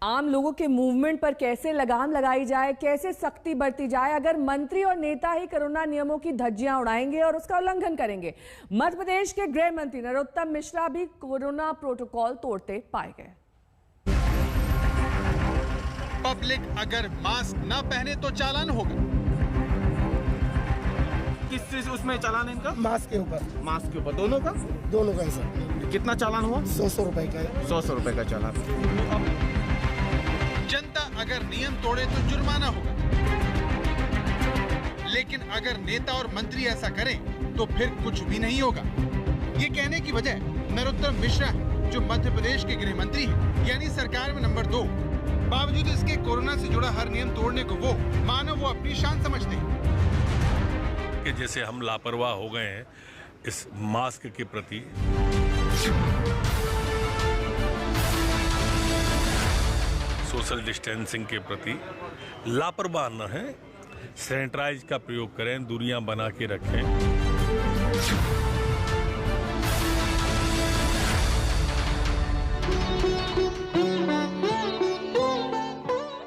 आम लोगों के मूवमेंट पर कैसे लगाम लगाई जाए, कैसे सख्ती बरती जाए अगर मंत्री और नेता ही कोरोना नियमों की धज्जियां उड़ाएंगे और उसका उल्लंघन करेंगे। मध्य प्रदेश के गृह मंत्री नरोत्तम मिश्रा भी कोरोना प्रोटोकॉल तोड़ते पाए गए। पब्लिक अगर मास्क न पहने तो चालान होगा। किस चीज उसमें चालान इनका? मास्क के ऊपर। मास्क के ऊपर दोनों का है सर। कितना चालान हुआ? 100 रुपए का। 100 रुपए का चालान। जनता अगर नियम तोड़े तो जुर्माना होगा, लेकिन अगर नेता और मंत्री ऐसा करें तो फिर कुछ भी नहीं होगा। ये कहने की वजह नरोत्तम मिश्रा जो मध्य प्रदेश के गृह मंत्री हैं, यानी सरकार में नंबर 2। बावजूद इसके कोरोना से जुड़ा हर नियम तोड़ने को वो मानो वो अपनी शान समझते हैं। कि जैसे हम लापरवाह हो गए हैं इस मास्क के प्रति। सोशल डिस्टेंसिंग के प्रति लापरवाह न हैं, सैनिटाइज का प्रयोग करें, दूरियां बना के रखें।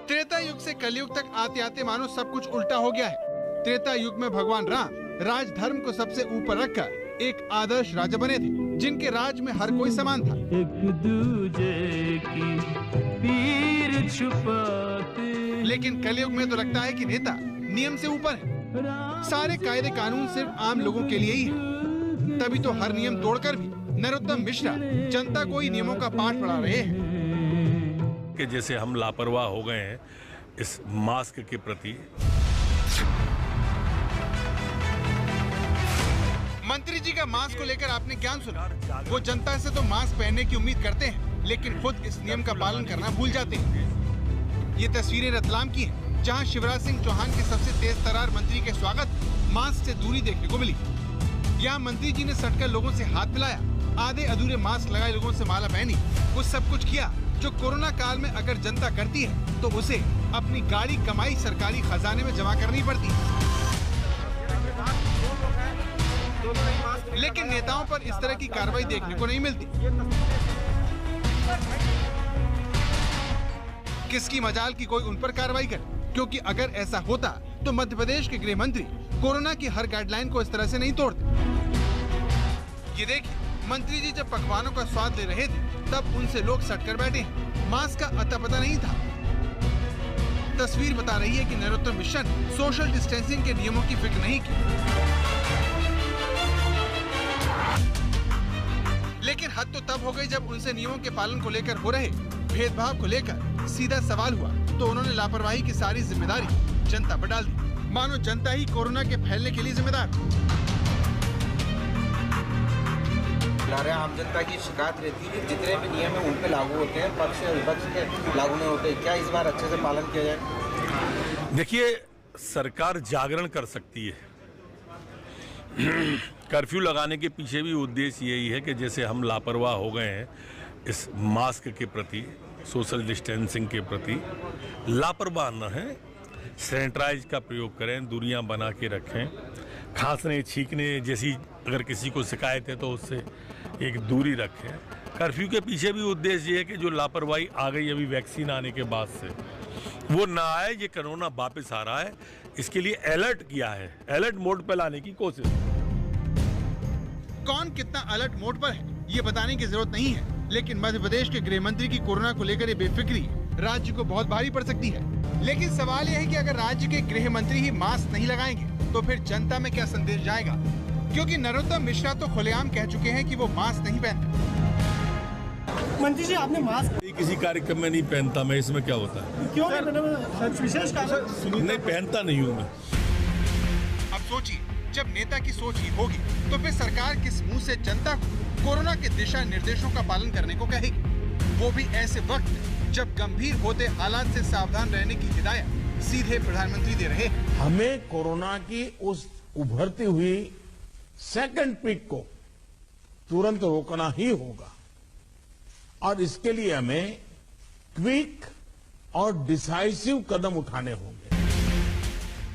त्रेता युग से कलयुग तक आते आते मानो सब कुछ उल्टा हो गया है। त्रेता युग में भगवान राम राज धर्म को सबसे ऊपर रखकर एक आदर्श राजा बने थे, जिनके राज में हर कोई समान था। एक दूजे की पीर छुपाते। लेकिन कलयुग में तो लगता है कि नेता नियम से ऊपर है। सारे कायदे कानून सिर्फ आम लोगों के लिए ही है। तभी तो हर नियम तोड़कर भी नरोत्तम मिश्रा जनता को ही नियमों का पाठ पढ़ा रहे हैं। कि जैसे हम लापरवाह हो गए हैं इस मास्क के प्रति। मंत्री जी का मास्क को लेकर आपने क्या सुना? वो जनता से तो मास्क पहनने की उम्मीद करते हैं, लेकिन खुद इस नियम का पालन करना भूल जाते हैं। ये तस्वीरें रतलाम की हैं, जहां शिवराज सिंह चौहान के सबसे तेज तर्रार मंत्री के स्वागत मास्क से दूरी देखने को मिली। यहाँ मंत्री जी ने सटकर लोगों से हाथ मिलाया, आधे अधूरे मास्क लगाए लोगों से माला पहनी। वो सब कुछ किया जो कोरोना काल में अगर जनता करती है तो उसे अपनी गाड़ी कमाई सरकारी खजाने में जमा करनी पड़ती है। लेकिन नेताओं पर इस तरह की कार्रवाई देखने को नहीं मिलती। किसकी मजाल की कोई उन पर कार्रवाई करे, क्योंकि अगर ऐसा होता तो मध्य प्रदेश के गृह मंत्री कोरोना की हर गाइडलाइन को इस तरह से नहीं तोड़ते। ये देखिए, मंत्री जी जब पकवानों का स्वाद ले रहे थे तब उनसे लोग सटकर बैठे हैं। मास्क का अता पता नहीं था। तस्वीर बता रही है कि नरोत्तम मिश्रा ने सोशल डिस्टेंसिंग के नियमों की फिक्र नहीं की। लेकिन हद तो तब हो गई जब उनसे नियमों के पालन को लेकर हो रहे भेदभाव को लेकर सीधा सवाल हुआ तो उन्होंने लापरवाही की सारी जिम्मेदारी जनता पर डाल दी, मानो जनता ही कोरोना के फैलने के लिए जिम्मेदार। आम जनता की शिकायत रहती है कि जितने भी नियम है उन पे लागू होते हैं, पक्ष और विपक्ष के लागू नहीं होते। क्या इस बार अच्छे से पालन किया जाए? देखिए, सरकार जागरण कर सकती है। कर्फ्यू लगाने के पीछे भी उद्देश्य यही है कि जैसे हम लापरवाह हो गए हैं इस मास्क के प्रति, सोशल डिस्टेंसिंग के प्रति। लापरवाह न हैं, सैनिटाइज का प्रयोग करें, दूरियां बना के रखें। खांसने छींकने जैसी अगर किसी को शिकायत है तो उससे एक दूरी रखें। कर्फ्यू के पीछे भी उद्देश्य ये है कि जो लापरवाही आ गई अभी वैक्सीन आने के बाद से, वो ना आए। ये कोरोना वापस आ रहा है, इसके लिए अलर्ट किया है, अलर्ट मोड पर लाने की कोशिश। कौन कितना अलर्ट मोड पर है ये बताने की जरूरत नहीं है, लेकिन मध्य प्रदेश के गृह मंत्री की कोरोना को लेकर ये बेफिक्री राज्य को बहुत भारी पड़ सकती है। लेकिन सवाल यह है कि अगर राज्य के गृह मंत्री ही मास्क नहीं लगाएंगे तो फिर जनता में क्या संदेश जाएगा? क्योंकि नरोत्तम मिश्रा तो खुलेआम कह चुके हैं कि वो मास्क नहीं पहनते। मंत्री जी, आपने मास्क किसी कार्यक्रम में नहीं पहनता मैं, इसमें क्या होता है? क्यों विशेष कारण? नहीं पहनता नहीं हूँ मैं। अब सोचिए, जब नेता की सोच ही होगी तो फिर सरकार किस मुंह से जनता को कोरोना के दिशा निर्देशों का पालन करने को कहेगी, वो भी ऐसे वक्त जब गंभीर होते हालात से सावधान रहने की हिदायत सीधे प्रधानमंत्री दे रहे हैं। हमें कोरोना की उस उभरती हुई सेकंड पीक को तुरंत रोकना ही होगा और इसके लिए हमें क्विक और डिसाइसिव कदम उठाने होंगे।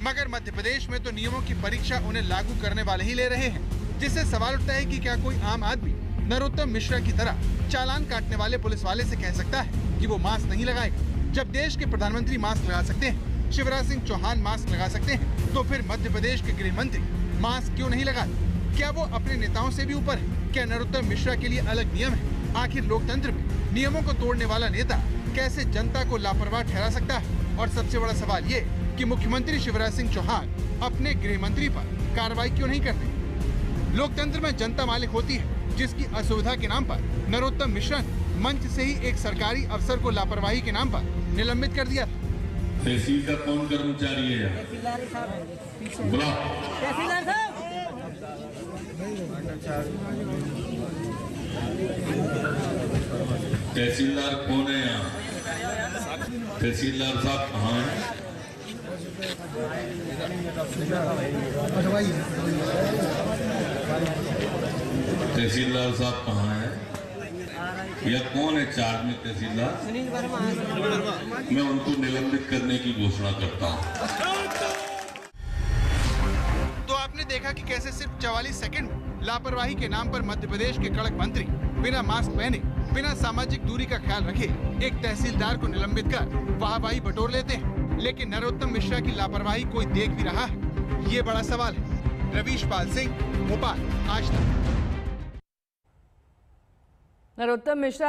मगर मध्य प्रदेश में तो नियमों की परीक्षा उन्हें लागू करने वाले ही ले रहे हैं, जिससे सवाल उठता है कि क्या कोई आम आदमी नरोत्तम मिश्रा की तरह चालान काटने वाले पुलिस वाले से कह सकता है कि वो मास्क नहीं लगाएगा? जब देश के प्रधानमंत्री मास्क लगा सकते हैं, शिवराज सिंह चौहान मास्क लगा सकते हैं, तो फिर मध्य प्रदेश के गृह मंत्री मास्क क्यों नहीं लगाते? क्या वो अपने नेताओं से भी ऊपर है? क्या नरोत्तम मिश्रा के लिए अलग नियम है? आखिर लोकतंत्र में नियमों को तोड़ने वाला नेता कैसे जनता को लापरवाह ठहरा सकता है? और सबसे बड़ा सवाल ये कि मुख्यमंत्री शिवराज सिंह चौहान अपने गृह मंत्री पर कार्रवाई क्यों नहीं करते? लोकतंत्र में जनता मालिक होती है, जिसकी असुविधा के नाम पर नरोत्तम मिश्रा ने मंच से ही एक सरकारी अफसर को लापरवाही के नाम पर निलंबित कर दिया था। तहसील का कौन कर्मचारी है? तहसीलदार कौन है यहाँ? तहसीलदार साहब कहाँ हैं? तहसीलदार साहब कहाँ हैं? या कौन है चार्ज में तहसीलदार? मैं उनको निलंबित करने की घोषणा करता हूँ। तो आपने देखा कि कैसे सिर्फ 44 सेकंड में लापरवाही के नाम पर मध्य प्रदेश के कड़क मंत्री बिना मास्क पहने, बिना सामाजिक दूरी का ख्याल रखे एक तहसीलदार को निलंबित कर वाहवाही बटोर लेते हैं। लेकिन नरोत्तम मिश्रा की लापरवाही कोई देख भी रहा है? ये बड़ा सवाल है। रवीश पाल सिंह, भोपाल, आज तक। नरोत्तम मिश्रा